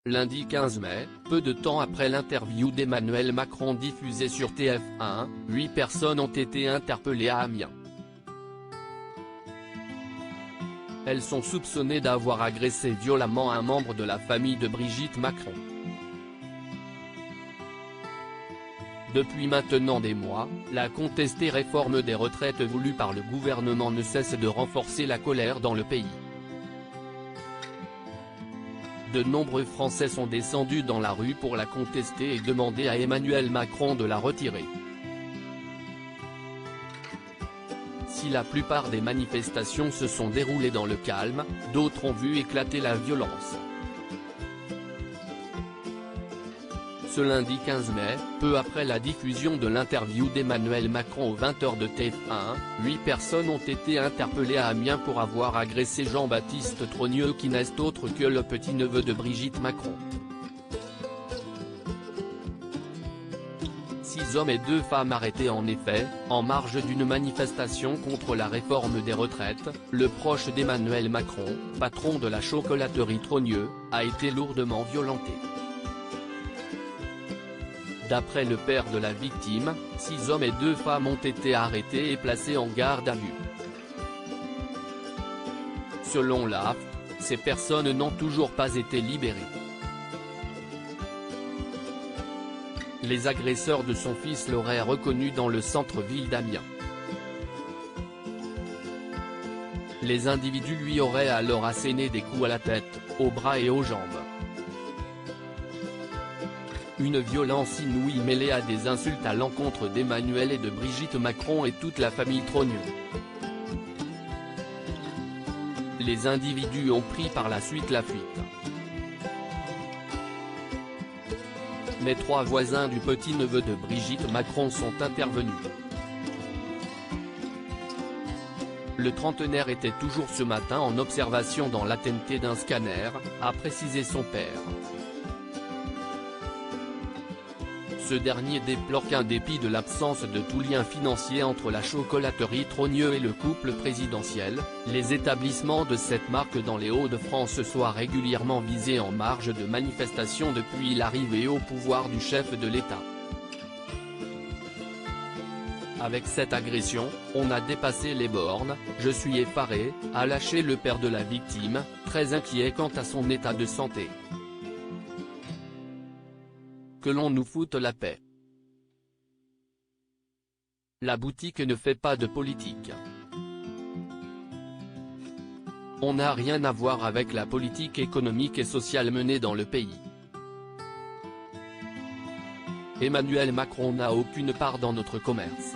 Lundi 15 mai, peu de temps après l'interview d'Emmanuel Macron diffusée sur TF1, 8 personnes ont été interpellées à Amiens. Elles sont soupçonnées d'avoir agressé violemment un membre de la famille de Brigitte Macron. Depuis maintenant des mois, la contestée réforme des retraites voulue par le gouvernement ne cesse de renforcer la colère dans le pays. De nombreux Français sont descendus dans la rue pour la contester et demander à Emmanuel Macron de la retirer. Si la plupart des manifestations se sont déroulées dans le calme, d'autres ont vu éclater la violence. Ce lundi 15 mai, peu après la diffusion de l'interview d'Emmanuel Macron aux 20h de TF1, 8 personnes ont été interpellées à Amiens pour avoir agressé Jean-Baptiste Trogneux qui n'est autre que le petit-neveu de Brigitte Macron. 6 hommes et 2 femmes arrêtés en effet, en marge d'une manifestation contre la réforme des retraites. Le proche d'Emmanuel Macron, patron de la chocolaterie Trogneux, a été lourdement violenté. D'après le père de la victime, 6 hommes et 2 femmes ont été arrêtés et placés en garde à vue. Selon l'AFP, ces personnes n'ont toujours pas été libérées. Les agresseurs de son fils l'auraient reconnu dans le centre-ville d'Amiens. Les individus lui auraient alors asséné des coups à la tête, aux bras et aux jambes. Une violence inouïe mêlée à des insultes à l'encontre d'Emmanuel et de Brigitte Macron et toute la famille Trogneux. Les individus ont pris par la suite la fuite. Mais 3 voisins du petit-neveu de Brigitte Macron sont intervenus. Le trentenaire était toujours ce matin en observation dans la TNT d'un scanner, a précisé son père. Ce dernier déplore qu'en dépit de l'absence de tout lien financier entre la chocolaterie Trogneux et le couple présidentiel, les établissements de cette marque dans les Hauts-de-France soient régulièrement visés en marge de manifestations depuis l'arrivée au pouvoir du chef de l'État. Avec cette agression, on a dépassé les bornes, je suis effaré, a lâché le père de la victime, très inquiet quant à son état de santé. Que l'on nous foute la paix. La boutique ne fait pas de politique. On n'a rien à voir avec la politique économique et sociale menée dans le pays. Emmanuel Macron n'a aucune part dans notre commerce.